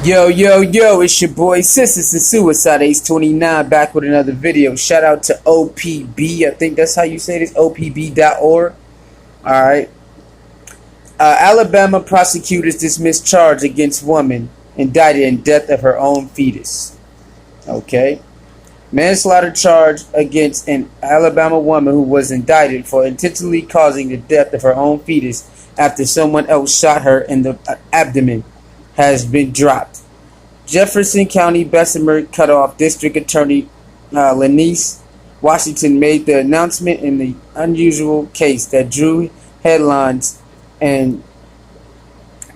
Yo, yo, yo, it's your boy Sisters and Suicide Ace 29 back with another video. Shout out to OPB. I think that's how you say this, OPB.org. Alright. Alabama prosecutors dismiss charge against woman indicted in death of her own fetus. Okay. Manslaughter charge against an Alabama woman who was indicted for intentionally causing the death of her own fetus after someone else shot her in the abdomen has been dropped. Jefferson County Bessemer Cutoff District Attorney Lanice Washington made the announcement in the unusual case that drew headlines and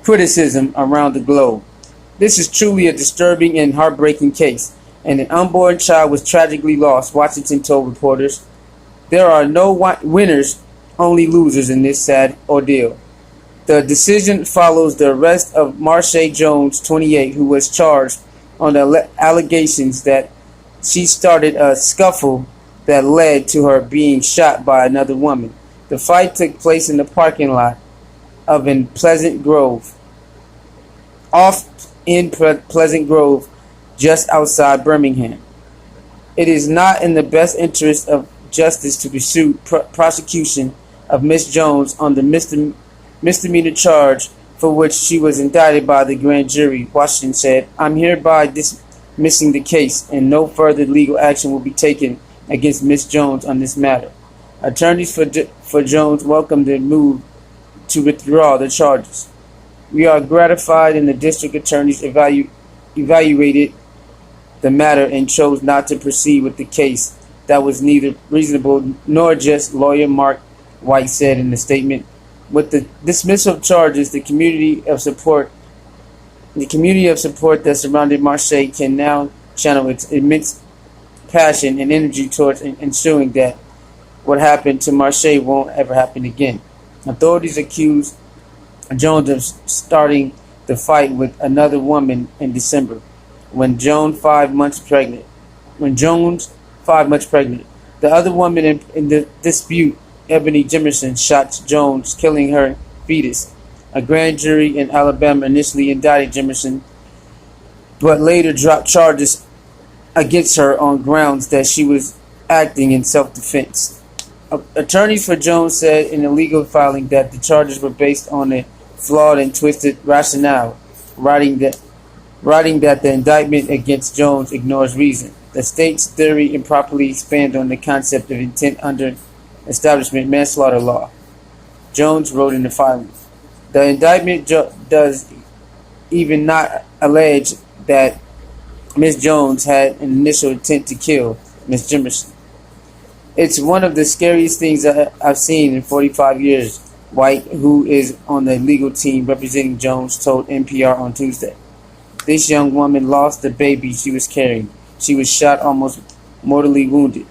criticism around the globe. This is truly a disturbing and heartbreaking case, and an unborn child was tragically lost, Washington told reporters. There are no winners, only losers in this sad ordeal. The decision follows the arrest of Marshae Jones, 28, who was charged on the allegations that she started a scuffle that led to her being shot by another woman. The fight took place in the parking lot of Pleasant Grove, just outside Birmingham. It is not in the best interest of justice to pursue prosecution of Miss Jones on the misdemeanor charge for which she was indicted by the grand jury, Washington said. I'm hereby dismissing the case, and no further legal action will be taken against Miss Jones on this matter. Attorneys for Jones welcomed the move to withdraw the charges. We are gratified, and the district attorneys evaluated the matter and chose not to proceed with the case. That was neither reasonable nor just, lawyer Mark White said in the statement. With the dismissal of charges, the community of support that surrounded Marshae can now channel its immense passion and energy towards ensuring that what happened to Marshae won't ever happen again. Authorities accused Jones of starting the fight with another woman in December, when Jones 5 months pregnant. The other woman in the dispute, Ebony Jimerson, shot Jones, killing her fetus. A grand jury in Alabama initially indicted Jimerson, but later dropped charges against her on grounds that she was acting in self-defense. Attorneys for Jones said in a legal filing that the charges were based on a flawed and twisted rationale, writing that the indictment against Jones ignores reason. The state's theory improperly expanded on the concept of intent under establishment manslaughter law, Jones wrote in the filing. The indictment does even not allege that Miss Jones had an initial intent to kill Miss Jimerson. It's one of the scariest things I've seen in 45 years, White, who is on the legal team representing Jones, told NPR on Tuesday. This young woman lost the baby she was carrying. She was shot, almost mortally wounded.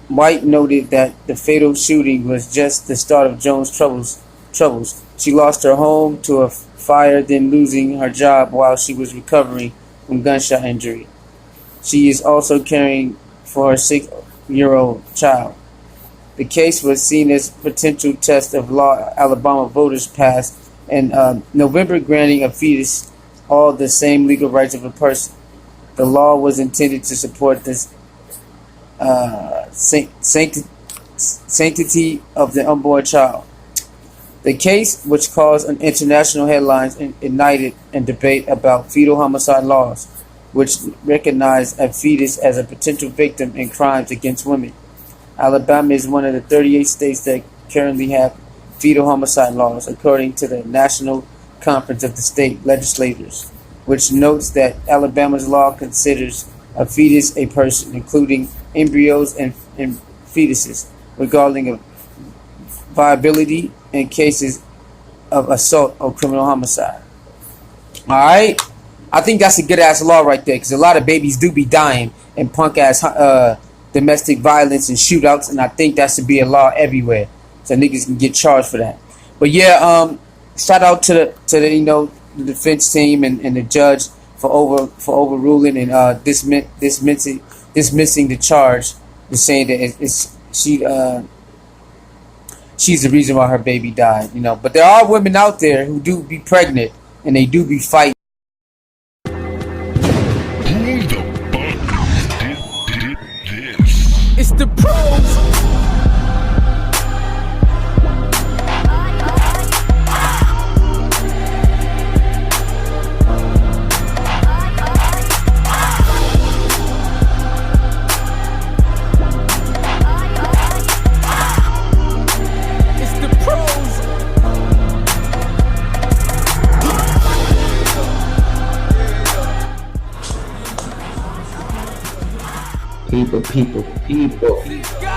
White noted that the fatal shooting was just the start of Jones' troubles. She lost her home to a fire, then losing her job while she was recovering from gunshot injury. She is also caring for her 6-year-old child. The case was seen as a potential test of law Alabama voters passed in November, granting a fetus all the same legal rights of a person. The law was intended to support this sanctity of the unborn child. The case, which caused international headlines, ignited a debate about fetal homicide laws, which recognize a fetus as a potential victim in crimes against women. Alabama is one of the 38 states that currently have fetal homicide laws, according to the National Conference of the State Legislatures, which notes that Alabama's law considers a fetus a person, including embryos and fetuses, regarding of viability in cases of assault or criminal homicide. Alright? I think that's a good ass law right there, because a lot of babies do be dying in punk ass domestic violence and shootouts, and I think that should be a law everywhere, so niggas can get charged for that. But yeah, shout out to the the defense team and the judge for overruling and dismissing the charge, and saying that she's the reason why her baby died. But there are women out there who do be pregnant and they do be fighting. the pros. People.